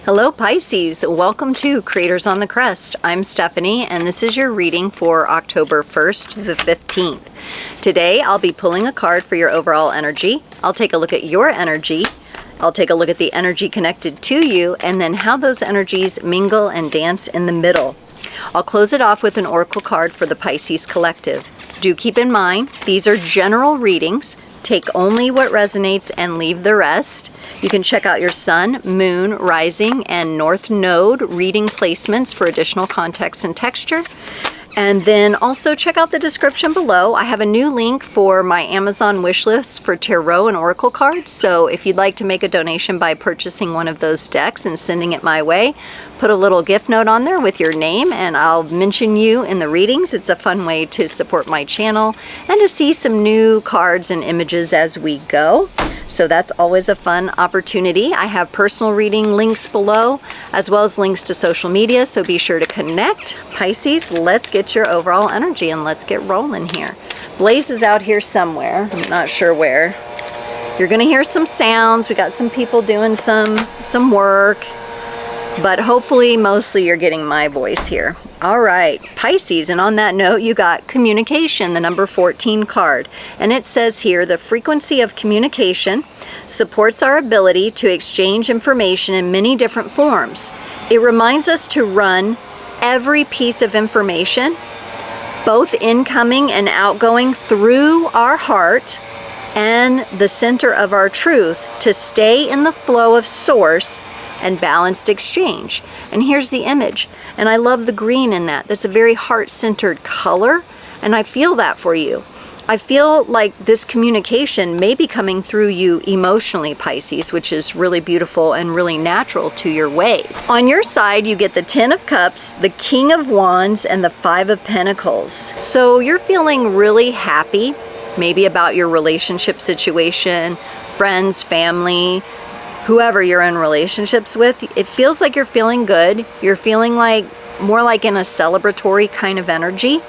Hello Pisces, welcome to Creators on the Crest. I'm Stephanie and this is your reading for October 1st to the 15th. Today I'll be pulling a card for your overall energy. I'll take a look at your energy. I'll take a look at the energy connected to you and then how those energies mingle and dance in the middle. I'll close it off with an oracle card for the Pisces collective. Do keep in mind, these are general readings. Take only what resonates and leave the rest. You can check out your sun, moon, rising, and north node reading placements for additional context and texture. And then also check out the description below. I have a new link for my Amazon wish list for tarot and oracle cards. So if you'd like to make a donation by purchasing one of those decks and sending it my way, put a little gift note on there with your name and I'll mention you in the readings. It's a fun way to support my channel and to see some new cards and images as we go. So that's always a fun opportunity. I have personal reading links below, as well as links to social media, so be sure to connect. Pisces, let's get your overall energy and let's get rolling here. Blaze is out here somewhere, I'm not sure where. You're gonna hear some sounds. We got some people doing some work, but hopefully mostly you're getting my voice here. All right, Pisces, and on that note, you got communication, the number 14 card. And it says here, the frequency of communication supports our ability to exchange information in many different forms. It reminds us to run every piece of information, both incoming and outgoing, through our heart and the center of our truth to stay in the flow of source and balanced exchange. And here's the image, and I love the green in that. That's a very heart-centered color, and I feel that for you. I feel like this communication may be coming through you emotionally, Pisces, which is really beautiful and really natural to your ways. On your side, you get the 10 of Cups, the King of Wands, and the 5 of Pentacles. So you're feeling really happy, maybe about your relationship situation, friends, family, whoever you're in relationships with. It feels like you're feeling good. You're feeling like more like in a celebratory kind of energy.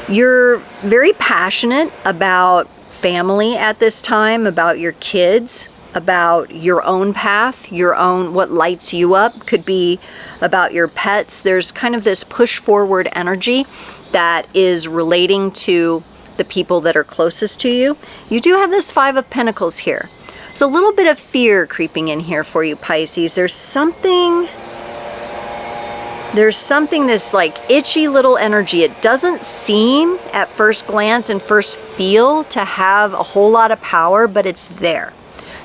You're very passionate about family at this time, about your kids, about your own path, your own, what lights you up. Could be about your pets. There's kind of this push forward energy that is relating to the people that are closest to you. You do have this 5 of Pentacles here. So a little bit of fear creeping in here for you, Pisces. There's something, this like itchy little energy. It doesn't seem at first glance and first feel to have a whole lot of power, but it's there.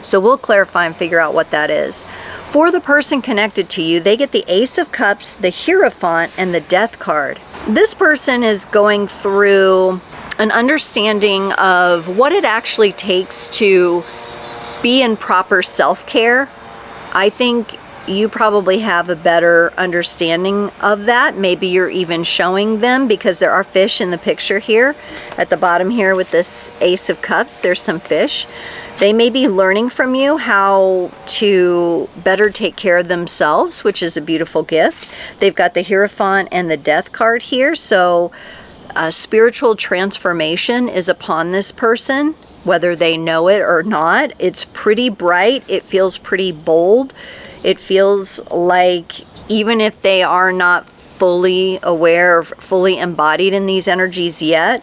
So we'll clarify and figure out what that is. For the person connected to you, they get the Ace of Cups, the Hierophant, and the Death card. This person is going through an understanding of what it actually takes to be in proper self-care. I think you probably have a better understanding of that. Maybe you're even showing them, because there are fish in the picture here. At the bottom here with this Ace of Cups, there's some fish. They may be learning from you how to better take care of themselves, which is a beautiful gift. They've got the Hierophant and the Death card here, so spiritual transformation is upon this person, whether they know it or not. It's pretty bright. It feels pretty bold. It feels like even if they are not fully aware or fully embodied in these energies yet,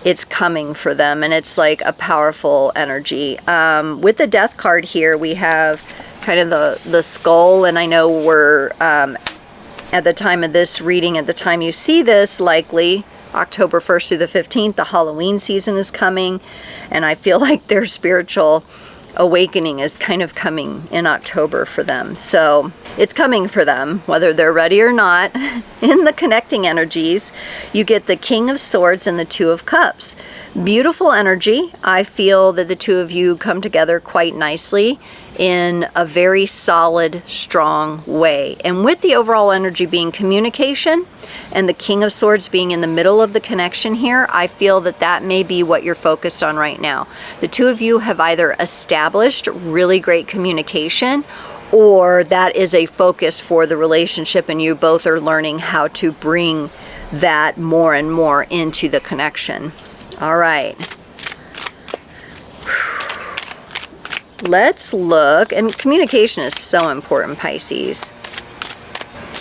it's coming for them, and it's like a powerful energy. With the Death card here, we have kind of the skull, and I know we're at the time of this reading, at the time you see this, likely October 1st through the 15th, the Halloween season is coming, and I feel like their spiritual awakening is kind of coming in October for them. So it's coming for them, whether they're ready or not. In the connecting energies, you get the King of Swords and the 2 of Cups. Beautiful energy. I feel that the two of you come together quite nicely in a very solid, strong way. And with the overall energy being communication and the King of Swords being in the middle of the connection here, I feel that that may be what you're focused on right now. The two of you have either established really great communication, or that is a focus for the relationship, and you both are learning how to bring that more and more into the connection. All right. let's look, and communication is so important, Pisces.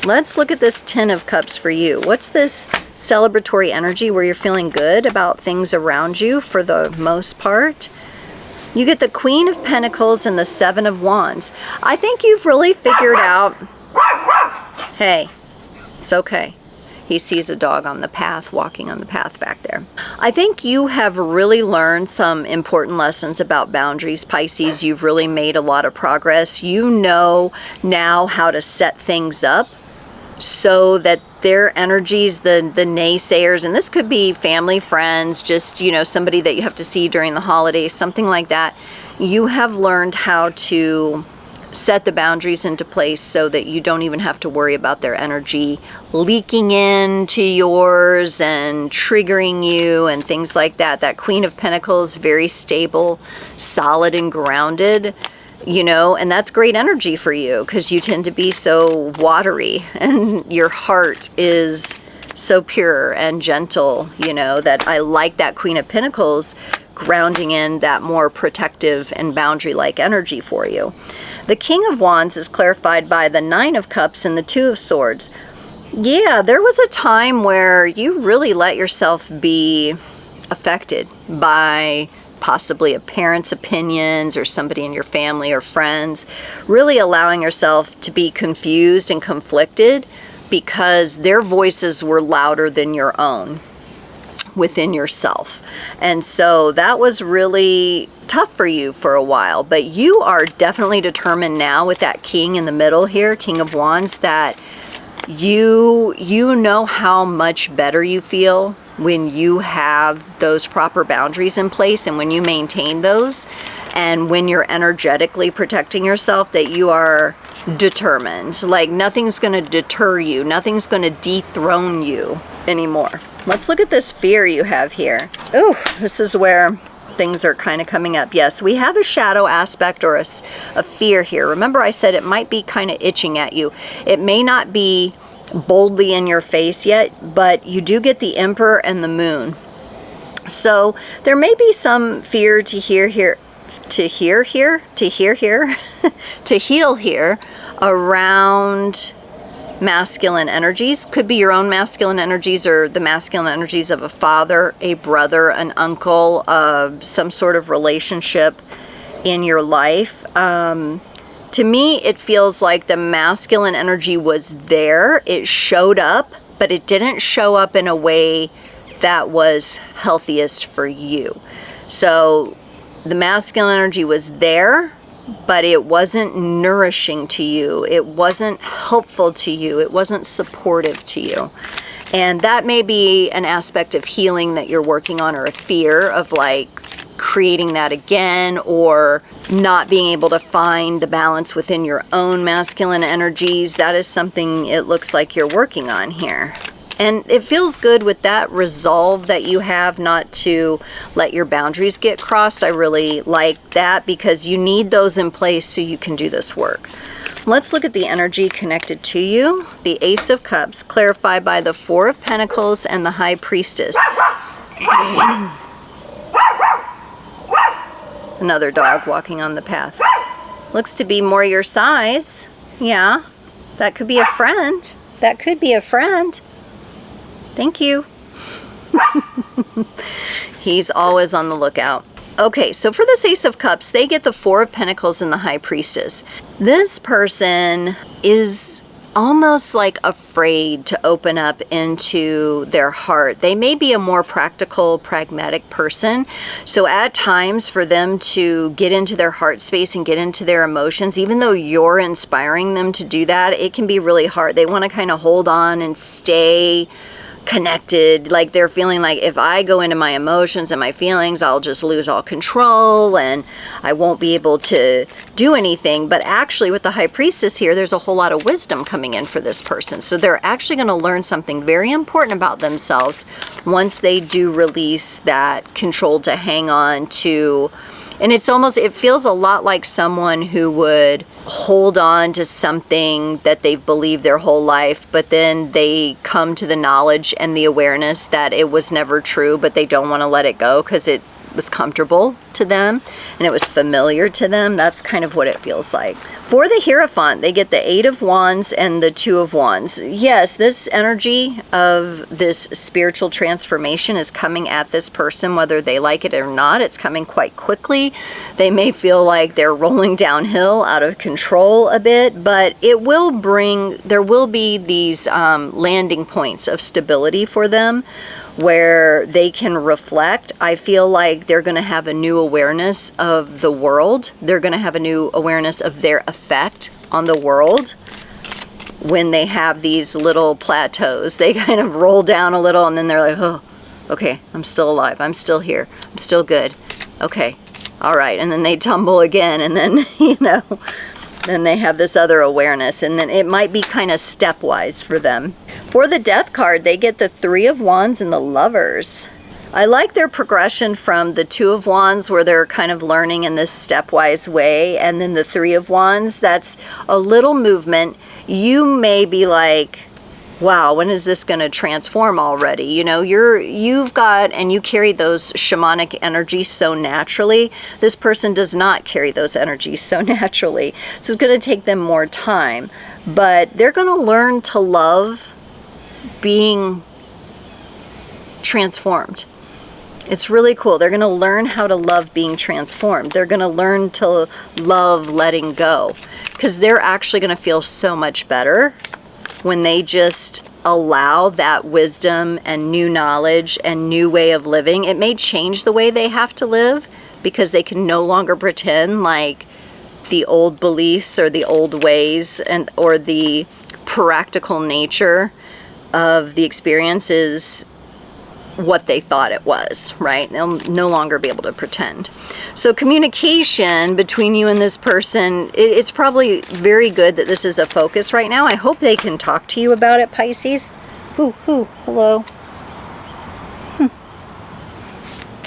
Let's look at this Ten of Cups for you. What's this celebratory energy where you're feeling good about things around you for the most part? You get the Queen of Pentacles and the Seven of Wands. I think you've really figured out, hey, it's okay. He sees a dog on the path, walking on the path back there. I think you have really learned some important lessons about boundaries, Pisces. You've really made a lot of progress. You know now how to set things up so that their energies, the naysayers, and this could be family, friends, just, you know, somebody that you have to see during the holidays, something like that. You have learned how to set the boundaries into place so that you don't even have to worry about their energy leaking into yours and triggering you and things like that. That Queen of Pentacles, very stable, solid and grounded, you know, and that's great energy for you because you tend to be so watery and your heart is so pure and gentle, you know, that I like that Queen of Pentacles grounding in that more protective and boundary-like energy for you. The King of Wands is clarified by the Nine of Cups and the Two of Swords. Yeah, there was a time where you really let yourself be affected by possibly a parent's opinions or somebody in your family or friends, really allowing yourself to be confused and conflicted because their voices were louder than your own within yourself. And so that was really tough for you for a while, but you are definitely determined now with that King in the middle here, King of Wands, that you know how much better you feel when you have those proper boundaries in place and when you maintain those, and when you're energetically protecting yourself, that you are determined. Like nothing's going to deter you, nothing's going to dethrone you anymore. Let's look at this fear you have here. Ooh, this is where things are kind of coming up. Yes, we have a shadow aspect or a fear here. Remember I said it might be kind of itching at you. It may not be boldly in your face yet, but you do get the Emperor and the Moon. So there may be some fear to heal here around masculine energies. Could be your own masculine energies or the masculine energies of a father, a brother, an uncle, some sort of relationship in your life. To me, it feels like the masculine energy was there. It showed up, but it didn't show up in a way that was healthiest for you. So the masculine energy was there, but it wasn't nourishing to you. It wasn't helpful to you. It wasn't supportive to you. And that may be an aspect of healing that you're working on, or a fear of like creating that again, or not being able to find the balance within your own masculine energies. That is something it looks like you're working on here. And it feels good with that resolve that you have not to let your boundaries get crossed. I really like that because you need those in place so you can do this work. Let's look at the energy connected to you. The Ace of Cups, clarified by the Four of Pentacles and the High Priestess. Another dog walking on the path. Looks to be more your size. Yeah, that could be a friend. That could be a friend. Thank you. He's always on the lookout. Okay, so for this Ace of Cups, they get the Four of Pentacles and the High Priestess. This person is almost like afraid to open up into their heart. They may be a more practical, pragmatic person. So at times for them to get into their heart space and get into their emotions, even though you're inspiring them to do that, it can be really hard. They want to kind of hold on and stay connected. Like they're feeling like if I go into my emotions and my feelings, I'll just lose all control and I won't be able to do anything. But actually with the High Priestess here, there's a whole lot of wisdom coming in for this person. So they're actually going to learn something very important about themselves once they do release that control to hang on to. And it's almost, it feels a lot like someone who would hold on to something that they've believed their whole life, but then they come to the knowledge and the awareness that it was never true, but they don't want to let it go because it was comfortable to them and it was familiar to them. That's kind of what it feels like. For the Hierophant, they get the 8 of Wands and the 2 of Wands. Yes, this energy of this spiritual transformation is coming at this person, whether they like it or not. It's coming quite quickly. They may feel like they're rolling downhill out of control a bit, but it will bring, there will be these landing points of stability for them, where they can reflect. I feel like they're going to have a new awareness of the world. They're going to have a new awareness of their effect on the world when they have these little plateaus. They kind of roll down a little and then they're like, oh, okay, I'm still alive. I'm still here. I'm still good. Okay, all right. And then they tumble again and then, you know, then they have this other awareness, and then it might be kind of stepwise for them. For the Death card, they get the 3 of Wands and the Lovers. I like their progression from the 2 of Wands, where they're kind of learning in this stepwise way, and then the 3 of Wands, that's a little movement. You may be like, wow, when is this going to transform already? You know, you've got, and you carry those shamanic energies so naturally. This person does not carry those energies so naturally. So it's going to take them more time, but they're going to learn to love being transformed. It's really cool. They're going to learn how to love being transformed. They're going to learn to love letting go, because they're actually going to feel so much better when they just allow that wisdom and new knowledge and new way of living. It may change the way they have to live, because they can no longer pretend like the old beliefs or the old ways and or the practical nature of the experience is what they thought it was, right? They'll no longer be able to pretend. So communication between you and this person, it's probably very good that this is a focus right now. I hope they can talk to you about it, Pisces. Hello.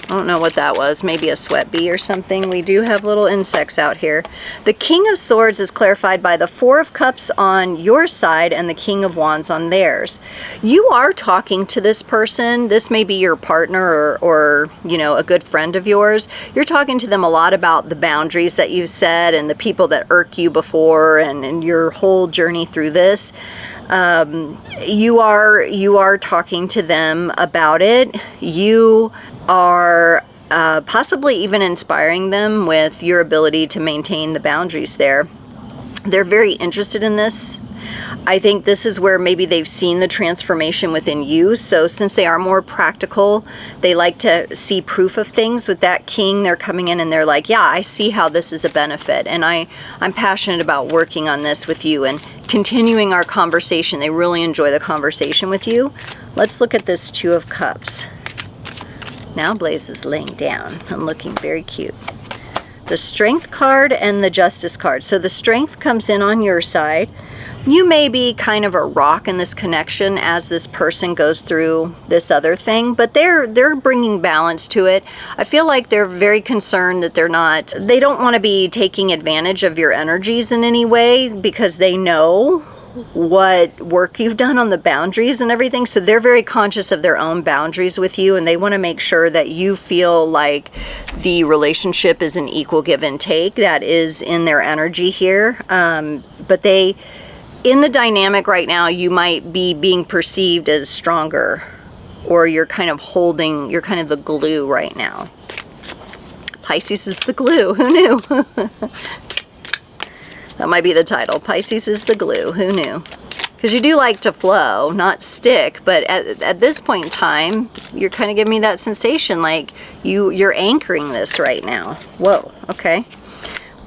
I don't know what that was. Maybe a sweat bee or something. We do have little insects out here. The King of Swords is clarified by the 4 of Cups on your side and the King of Wands on theirs. You are talking to this person. This may be your partner or you know, a good friend of yours. You're talking to them a lot about the boundaries that you've set and the people that irk you before, and your whole journey through this. You are talking to them about it. You are possibly even inspiring them with your ability to maintain the boundaries there. They're very interested in this. I think this is where maybe they've seen the transformation within you. So since they are more practical, they like to see proof of things. With that King, they're coming in and they're like, yeah, I see how this is a benefit. And I'm passionate about working on this with you and continuing our conversation. They really enjoy the conversation with you. Let's look at this 2 of Cups. Now Blaze is laying down and looking very cute. The Strength card and the Justice card. So the Strength comes in on your side. You may be kind of a rock in this connection as this person goes through this other thing, but they're bringing balance to it. I feel like they're very concerned that they don't want to be taking advantage of your energies in any way, because they know what work you've done on the boundaries and everything. So they're very conscious of their own boundaries with you, and they want to make sure that you feel like the relationship is an equal give and take. That is in their energy here. But in the dynamic right now, you might be being perceived as stronger, or you're kind of the glue right now. Pisces is the glue. Who knew? That might be the title. Pisces is the glue. Who knew? Because you do like to flow, not stick. But at this point in time, you're kind of giving me that sensation like you're anchoring this right now. Whoa, okay.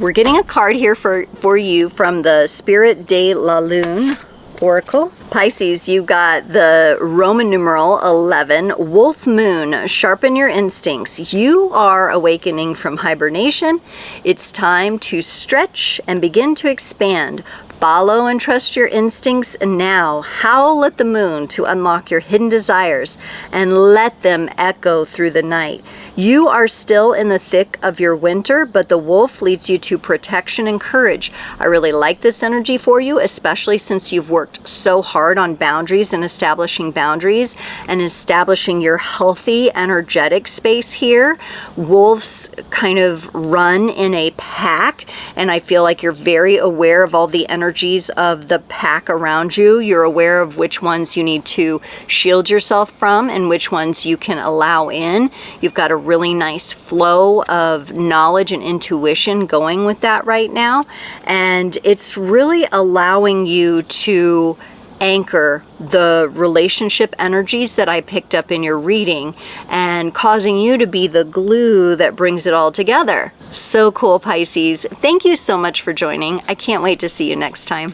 We're getting a card here for you from the Spirit de la Lune Oracle. Pisces, you've got the Roman numeral 11, Wolf Moon, sharpen your instincts. You are awakening from hibernation. It's time to stretch and begin to expand. Follow and trust your instincts now. Howl at the moon to unlock your hidden desires and let them echo through the night. You are still in the thick of your winter, but the wolf leads you to protection and courage. I really like this energy for you, especially since you've worked so hard on boundaries and establishing boundaries and establishing your healthy, energetic space here. Wolves kind of run in a pack, and I feel like you're very aware of all the energies of the pack around you. You're aware of which ones you need to shield yourself from and which ones you can allow in. You've got a really nice flow of knowledge and intuition going with that right now, and it's really allowing you to anchor the relationship energies that I picked up in your reading and causing you to be the glue that brings it all together. So cool, Pisces. Thank you so much for joining. I can't wait to see you next time.